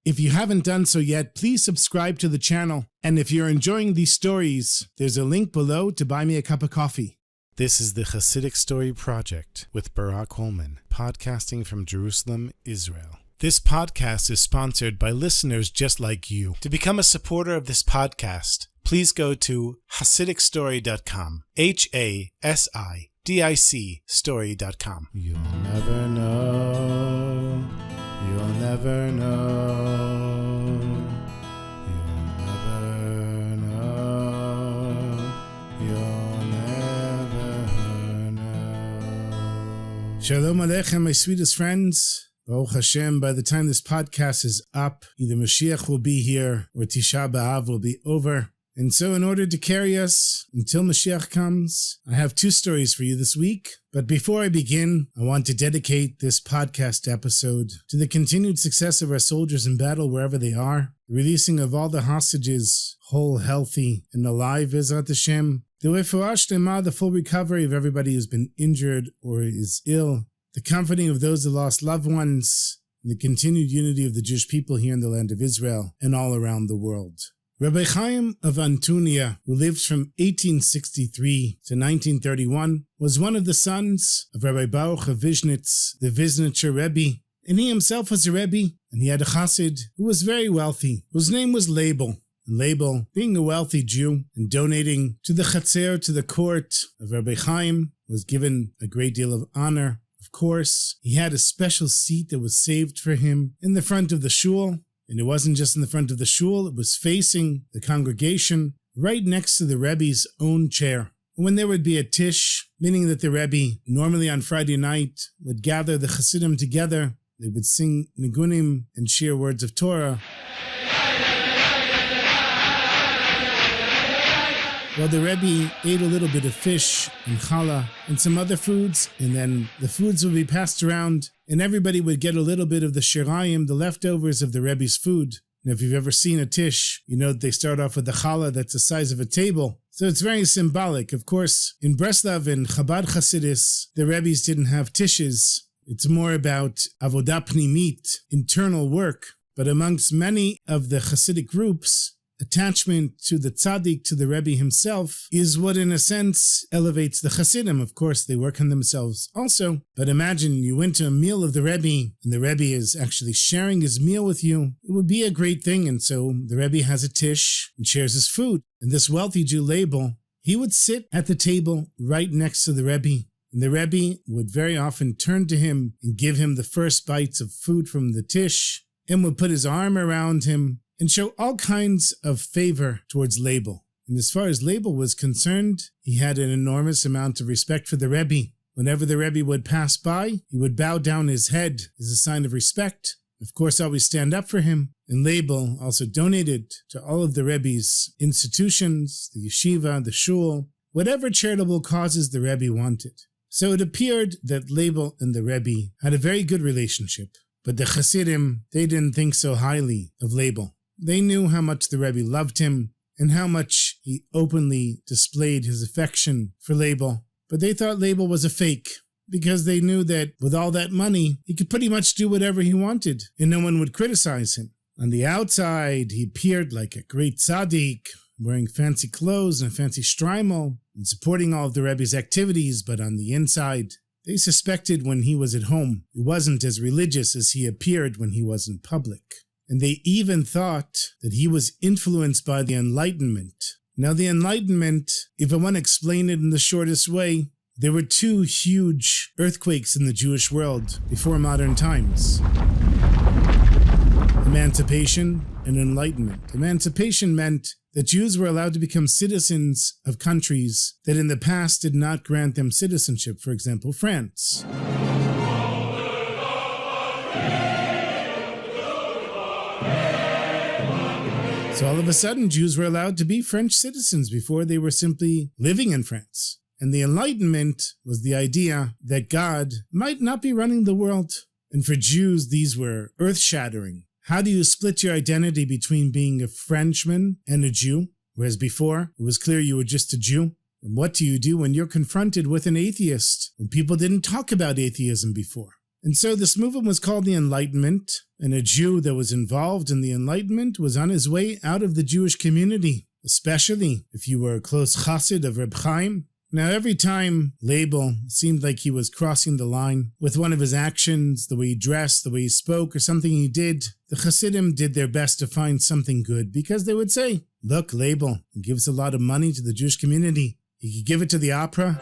If you haven't done so yet, please subscribe to the channel. And if you're enjoying these stories, there's a link below to buy me a cup of coffee. This is the Chassidic Story Project with Barak Hullman, podcasting from Jerusalem, Israel. This podcast is sponsored by listeners just like you. To become a supporter of this podcast, please go to HasidicStory.com, HASIDIC story.com. You'll never know, you'll never know, you'll never know, you'll never know. Shalom Aleichem, my sweetest friends. Baruch Hashem, by the time this podcast is up, either Mashiach will be here or Tisha B'Av will be over. And so in order to carry us until Mashiach comes, I have two stories for you this week. But before I begin, I want to dedicate this podcast episode to the continued success of our soldiers in battle wherever they are, the releasing of all the hostages, whole, healthy, and alive, V'ezrat Hashem, the refuah shlema, the full recovery of everybody who's been injured or is ill, the comforting of those who lost loved ones, and the continued unity of the Jewish people here in the land of Israel and all around the world. Rabbi Chaim of Antonia, who lived from 1863 to 1931, was one of the sons of Rabbi Baruch of Vishnitz, the Vishnitzer Rebbe, and he himself was a Rebbe, and he had a Chassid who was very wealthy, whose name was Label. And Label, being a wealthy Jew and donating to the Chatzer, to the court of Rabbi Chaim, was given a great deal of honor. Of course, he had a special seat that was saved for him in the front of the shul, and it wasn't just in the front of the shul, it was facing the congregation, right next to the Rebbe's own chair. When there would be a tish, meaning that the Rebbe, normally on Friday night, would gather the Chassidim together, they would sing nigunim and share words of Torah. Well, the Rebbe ate a little bit of fish and challah and some other foods, and then the foods would be passed around, and everybody would get a little bit of the shirayim, the leftovers of the Rebbe's food. And if you've ever seen a tish, you know that they start off with the challah that's the size of a table. So it's very symbolic. Of course, in Breslov and Chabad Hasidus, the Rebbes didn't have tishes. It's more about avodah pnimit, internal work. But amongst many of the Hasidic groups, attachment to the tzaddik, to the Rebbe himself, is what in a sense elevates the Hasidim. Of course, they work on themselves also. But imagine you went to a meal of the Rebbe, and the Rebbe is actually sharing his meal with you. It would be a great thing. And so the Rebbe has a tish and shares his food. And this wealthy Jew, Label, he would sit at the table right next to the Rebbe. And the Rebbe would very often turn to him and give him the first bites of food from the tish, and would put his arm around him and show all kinds of favor towards Label. And as far as Label was concerned, he had an enormous amount of respect for the Rebbe. Whenever the Rebbe would pass by, he would bow down his head as a sign of respect. Of course, always stand up for him. And Label also donated to all of the Rebbe's institutions, the yeshiva, the shul, whatever charitable causes the Rebbe wanted. So it appeared that Label and the Rebbe had a very good relationship. But the Hasidim, they didn't think so highly of Label. They knew how much the Rebbe loved him and how much he openly displayed his affection for Label. But they thought Label was a fake because they knew that with all that money, he could pretty much do whatever he wanted and no one would criticize him. On the outside, he appeared like a great tzaddik, wearing fancy clothes and a fancy shtreimel and supporting all of the Rebbe's activities, but on the inside, they suspected when he was at home, he wasn't as religious as he appeared when he was in public. And they even thought that he was influenced by the Enlightenment. Now the Enlightenment, if I want to explain it in the shortest way, there were two huge earthquakes in the Jewish world before modern times. Emancipation and Enlightenment. Emancipation meant that Jews were allowed to become citizens of countries that in the past did not grant them citizenship, for example, France. So all of a sudden, Jews were allowed to be French citizens. Before they were simply living in France. And the Enlightenment was the idea that God might not be running the world. And for Jews, these were earth-shattering. How do you split your identity between being a Frenchman and a Jew? Whereas before, it was clear you were just a Jew. And what do you do when you're confronted with an atheist? When people didn't talk about atheism before. And so this movement was called the Enlightenment, and a Jew that was involved in the Enlightenment was on his way out of the Jewish community, especially if you were a close chassid of Reb Chaim. Now every time Label seemed like he was crossing the line with one of his actions, the way he dressed, the way he spoke, or something he did, the Chassidim did their best to find something good, because they would say, look, Label, he gives a lot of money to the Jewish community. He could give it to the opera.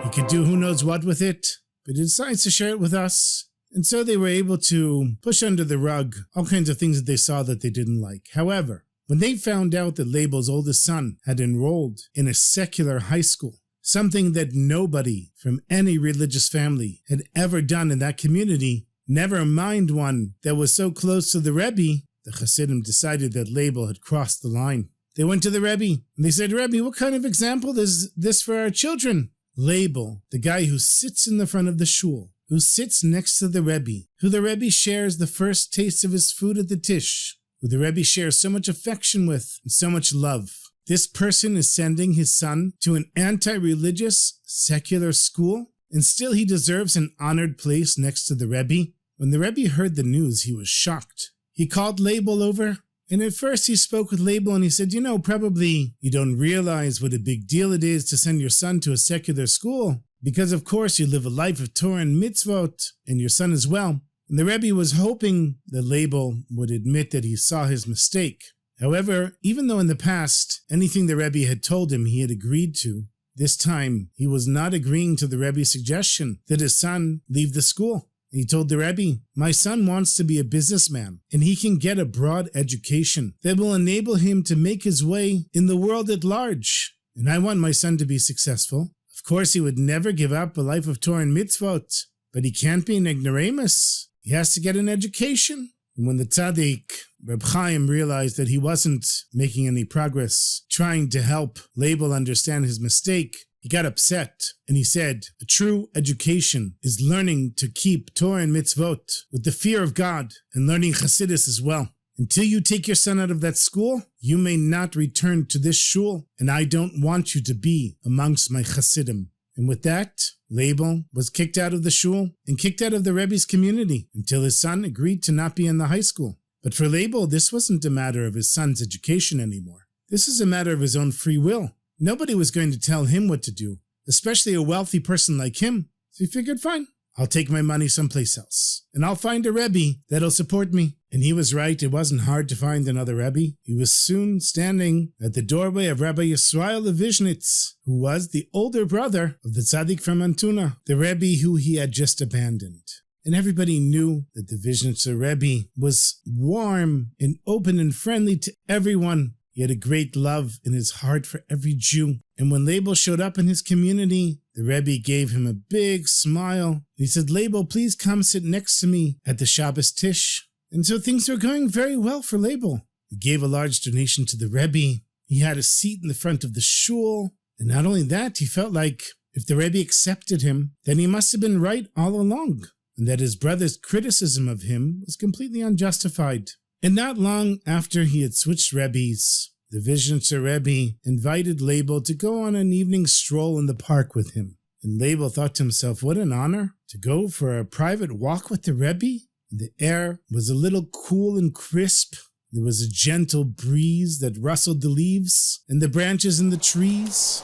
He could do who knows what with it, but he decides to share it with us. And so they were able to push under the rug all kinds of things that they saw that they didn't like. However, when they found out that Label's oldest son had enrolled in a secular high school, something that nobody from any religious family had ever done in that community, never mind one that was so close to the Rebbe, the Chassidim decided that Label had crossed the line. They went to the Rebbe and they said, Rebbe, what kind of example is this for our children? Label, the guy who sits in the front of the shul, who sits next to the Rebbe, who the Rebbe shares the first taste of his food at the tish, who the Rebbe shares so much affection with and so much love. This person is sending his son to an anti-religious, secular school, and still he deserves an honored place next to the Rebbe. When the Rebbe heard the news, he was shocked. He called Label over, and at first he spoke with Label and he said, probably you don't realize what a big deal it is to send your son to a secular school, because of course you live a life of Torah and mitzvot, and your son as well. And the Rebbe was hoping that Label would admit that he saw his mistake. However, even though in the past, anything the Rebbe had told him he had agreed to, this time he was not agreeing to the Rebbe's suggestion that his son leave the school. He told the Rebbe, my son wants to be a businessman, and he can get a broad education that will enable him to make his way in the world at large. And I want my son to be successful. Of course, he would never give up a life of Torah and mitzvot, but he can't be an ignoramus. He has to get an education. And when the tzaddik, Reb Chaim, realized that he wasn't making any progress, trying to help Label understand his mistake, he got upset, and he said, a true education is learning to keep Torah and mitzvot with the fear of God and learning Chassidus as well. Until you take your son out of that school, you may not return to this shul, and I don't want you to be amongst my Chassidim. And with that, Label was kicked out of the shul and kicked out of the Rebbe's community until his son agreed to not be in the high school. But for Label, this wasn't a matter of his son's education anymore. This is a matter of his own free will. Nobody was going to tell him what to do, especially a wealthy person like him. So he figured, fine, I'll take my money someplace else, and I'll find a Rebbe that'll support me. And he was right, it wasn't hard to find another Rebbe. He was soon standing at the doorway of Rabbi Yisrael Levishnitz, who was the older brother of the tzaddik from Antuna, the Rebbe who he had just abandoned. And everybody knew that the Vishnitzer Rebbe was warm and open and friendly to everyone. He had a great love in his heart for every Jew. And when Label showed up in his community, the Rebbe gave him a big smile. He said, Label, please come sit next to me at the Shabbos Tish. And so things were going very well for Label. He gave a large donation to the Rebbe. He had a seat in the front of the shul. And not only that, he felt like if the Rebbe accepted him, then he must have been right all along, and that his brother's criticism of him was completely unjustified. And not long after he had switched Rebbes, the Vishnitzer Rebbe invited Label to go on an evening stroll in the park with him. And Label thought to himself, what an honor to go for a private walk with the Rebbe. The air was a little cool and crisp. There was a gentle breeze that rustled the leaves and the branches in the trees.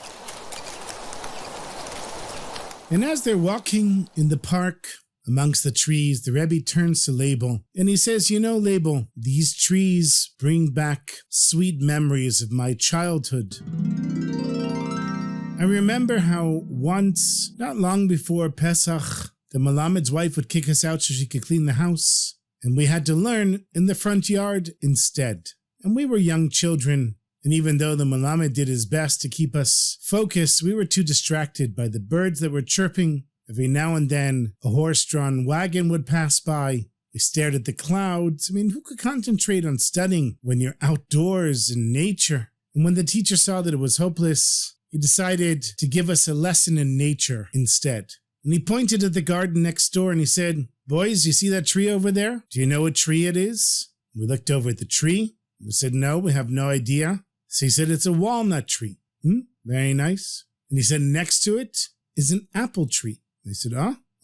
And as they're walking in the park amongst the trees, the Rebbe turns to Label and he says, Label, these trees bring back sweet memories of my childhood. I remember how once, not long before Pesach, the Malamed's wife would kick us out so she could clean the house, and we had to learn in the front yard instead. And we were young children, and even though the Malamed did his best to keep us focused, we were too distracted by the birds that were chirping. Every now and then, a horse-drawn wagon would pass by. We stared at the clouds. Who could concentrate on studying when you're outdoors in nature? And when the teacher saw that it was hopeless, he decided to give us a lesson in nature instead. And he pointed at the garden next door and he said, boys, you see that tree over there? Do you know what tree it is? We looked over at the tree. We said, no, we have no idea. So he said, it's a walnut tree. very nice. And he said, next to it is an apple tree. They said,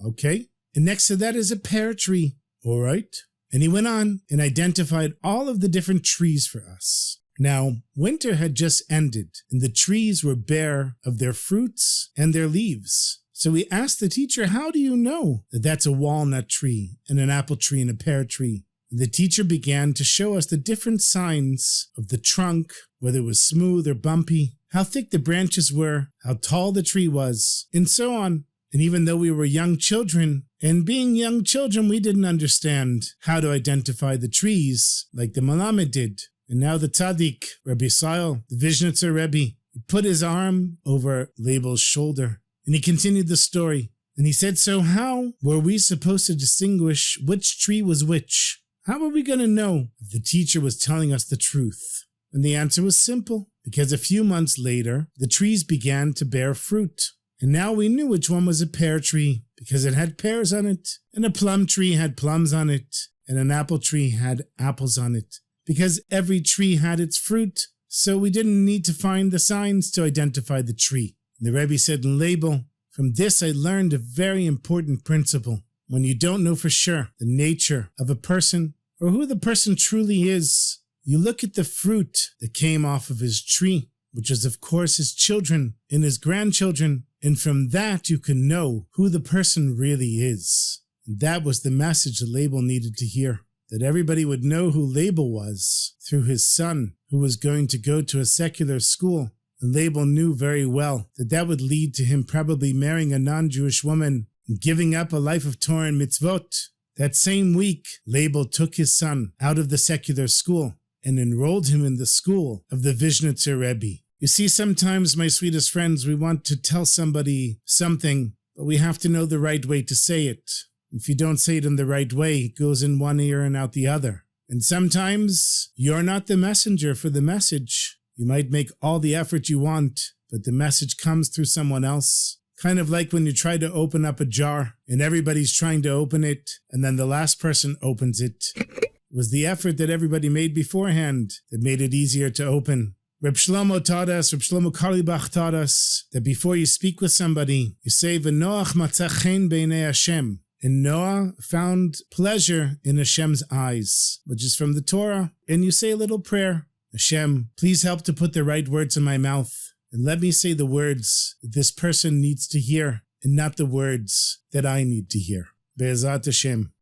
okay. And next to that is a pear tree. All right. And he went on and identified all of the different trees for us. Now, winter had just ended, and the trees were bare of their fruits and their leaves. So we asked the teacher, how do you know that that's a walnut tree and an apple tree and a pear tree? And the teacher began to show us the different signs of the trunk, whether it was smooth or bumpy, how thick the branches were, how tall the tree was, and so on. And even though we were young children, and being young children, we didn't understand how to identify the trees like the Malamed did. And now the Tzaddik, Rabbi Yisrael, the Vishnitzer Rebbe, he put his arm over Label's shoulder, and he continued the story. And he said, so how were we supposed to distinguish which tree was which? How were we going to know if the teacher was telling us the truth? And the answer was simple, because a few months later, the trees began to bear fruit. And now we knew which one was a pear tree, because it had pears on it, and a plum tree had plums on it, and an apple tree had apples on it. Because every tree had its fruit, so we didn't need to find the signs to identify the tree. And the Rebbe said in Label, from this I learned a very important principle. When you don't know for sure the nature of a person, or who the person truly is, you look at the fruit that came off of his tree, which is of course his children and his grandchildren, and from that you can know who the person really is. And that was the message that Label needed to hear. That everybody would know who Label was through his son, who was going to go to a secular school. And Label knew very well that that would lead to him probably marrying a non-Jewish woman and giving up a life of Torah and mitzvot. That same week, Label took his son out of the secular school and enrolled him in the school of the Vishnitzer Rebbe. You see, sometimes, my sweetest friends, we want to tell somebody something, but we have to know the right way to say it. If you don't say it in the right way, it goes in one ear and out the other. And sometimes you're not the messenger for the message. You might make all the effort you want, but the message comes through someone else. Kind of like when you try to open up a jar and everybody's trying to open it, and then the last person opens it. It was the effort that everybody made beforehand that made it easier to open. Reb Shlomo taught us, Reb Shlomo Karlibach taught us, that before you speak with somebody, you say, V'noach matzah chen b'nei Hashem. And Noah found pleasure in Hashem's eyes, which is from the Torah. And you say a little prayer. Hashem, please help to put the right words in my mouth. And let me say the words that this person needs to hear, and not the words that I need to hear. Be'ezat Hashem.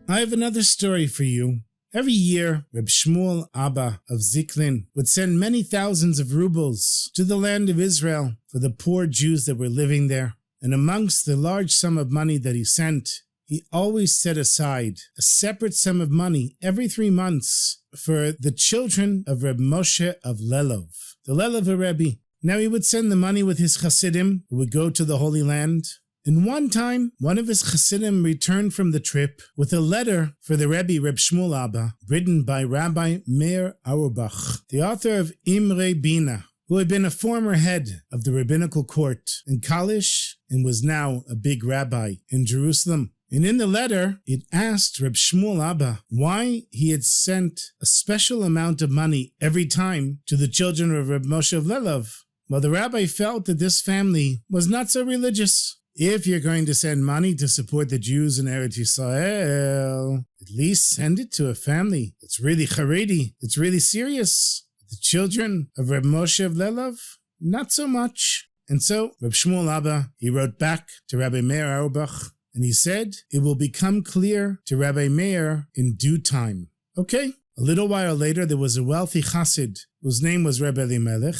I have another story for you. Every year, Reb Shmuel Abba of Ziklin would send many thousands of rubles to the land of Israel for the poor Jews that were living there. And amongst the large sum of money that he sent, he always set aside a separate sum of money every 3 months for the children of Reb Moshe of Lelov, the Lelov Rebbe. Now he would send the money with his Chassidim, who would go to the Holy Land. And one time, one of his Chassidim returned from the trip with a letter for the Rebbe, Reb Shmuel Abba, written by Rabbi Meir Auerbach, the author of Imre Bina, who had been a former head of the rabbinical court in Kalish and was now a big rabbi in Jerusalem. And in the letter, it asked Reb Shmuel Abba why he had sent a special amount of money every time to the children of Reb Moshe of Lelov. Well, the rabbi felt that this family was not so religious. If you're going to send money to support the Jews in Eretz Yisrael, at least send it to a family that's really Haredi, that's really serious. The children of Reb Moshe of Lelov, not so much. And so Reb Shmuel Abba, he wrote back to Rabbi Meir Auerbach, and he said, it will become clear to Rabbi Meir in due time. Okay. A little while later, there was a wealthy chassid whose name was Reb Elimelech,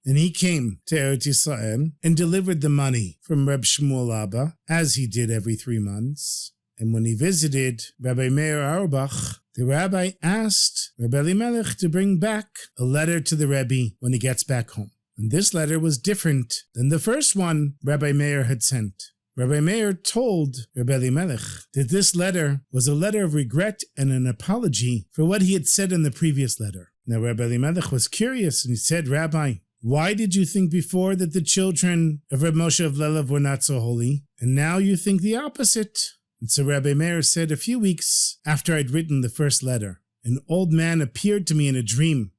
and he came to Eretz Yisrael and delivered the money from Reb Shmuel Abba, as he did every 3 months. And when he visited Rabbi Meir Auerbach, the rabbi asked Reb Elimelech to bring back a letter to the Rebbe when he gets back home. And this letter was different than the first one Rabbi Meir had sent. Rabbi Meir told Rabbi Elimelech that this letter was a letter of regret and an apology for what he had said in the previous letter. Now Rabbi Elimelech was curious and he said, Rabbi, why did you think before that the children of Reb Moshe of Lelev were not so holy, and now you think the opposite? And so Rabbi Meir said, a few weeks after I'd written the first letter, an old man appeared to me in a dream.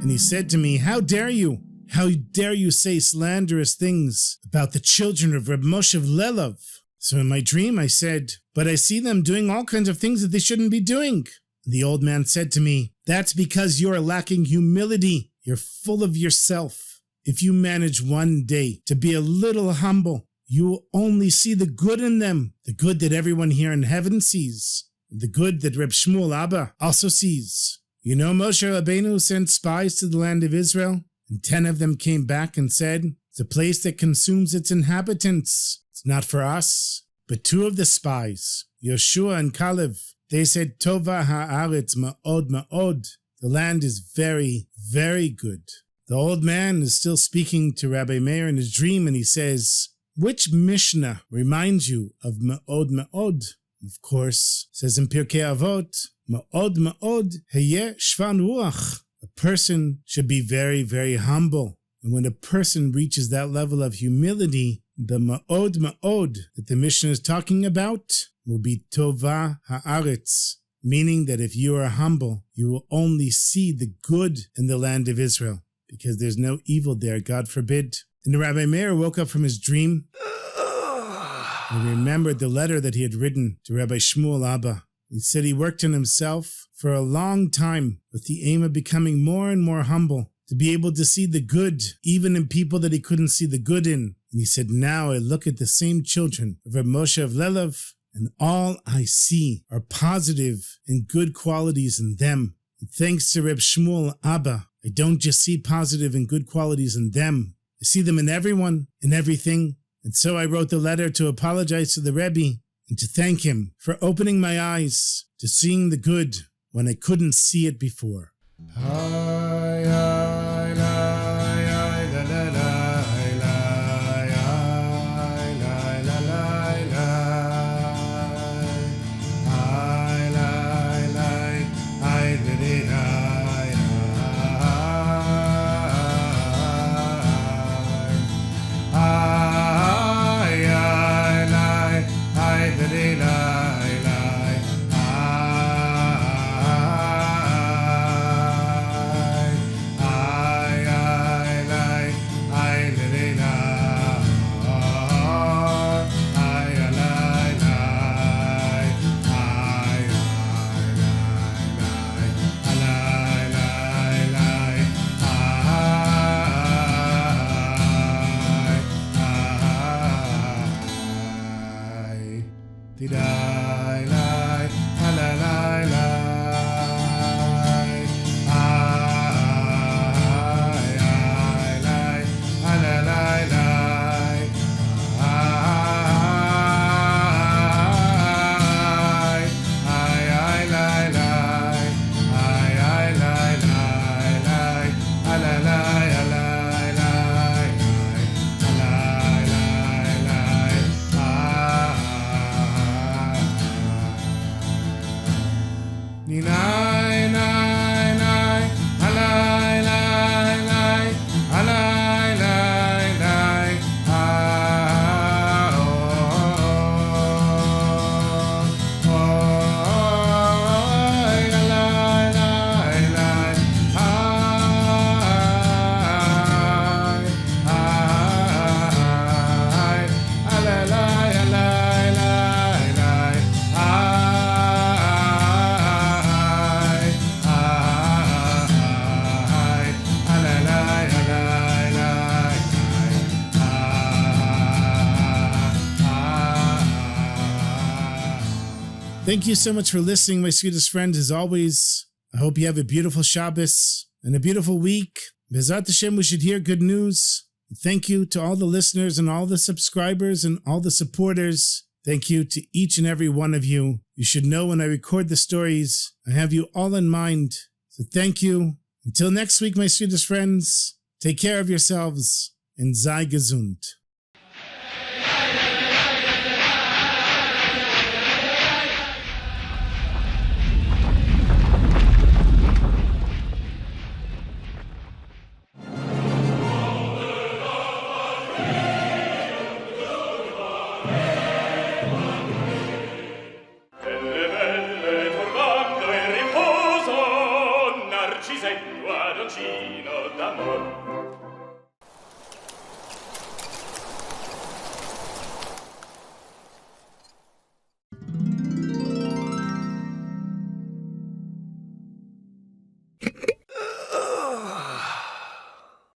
And he said to me, How dare you say slanderous things about the children of Reb Moshe of Lelev? So in my dream I said, but I see them doing all kinds of things that they shouldn't be doing. And the old man said to me, that's because you're lacking humility. You're full of yourself. If you manage one day to be a little humble, you will only see the good in them, the good that everyone here in heaven sees, the good that Reb Shmuel Abba also sees. You know, Moshe Rabbeinu sent spies to the land of Israel, and 10 of them came back and said, it's a place that consumes its inhabitants. It's not for us. But 2 of the spies, Yoshua and Caleb, they said, Tova ha'aretz ma'od ma'od. The land is very, very good. The old man is still speaking to Rabbi Meir in his dream, and he says, which Mishnah reminds you of ma'od ma'od? Of course, says in Pirkei Avot, ma'od ma'od heyeh shvan ruach. A person should be very, very humble. And when a person reaches that level of humility, the ma'od ma'od that the Mishnah is talking about will be tova ha'aretz, meaning that if you are humble, you will only see the good in the land of Israel, because there's no evil there, God forbid. And the Rabbi Meir woke up from his dream and remembered the letter that he had written to Rabbi Shmuel Abba. He said he worked on himself for a long time with the aim of becoming more and more humble, to be able to see the good even in people that he couldn't see the good in. And he said, now I look at the same children of Reb Moshe of Lelev, and all I see are positive and good qualities in them. And thanks to Reb Shmuel Abba, I don't just see positive and good qualities in them. I see them in everyone, in everything. And so I wrote the letter to apologize to the Rebbe and to thank him for opening my eyes to seeing the good when I couldn't see it before. Thank you so much for listening, my sweetest friends. As always, I hope you have a beautiful Shabbos and a beautiful week. B'ezrat Hashem, we should hear good news. Thank you to all the listeners and all the subscribers and all the supporters. Thank you to each and every one of you. You should know when I record the stories, I have you all in mind. So thank you. Until next week, my sweetest friends, take care of yourselves and sei gesund. tuo adoncino d'amor.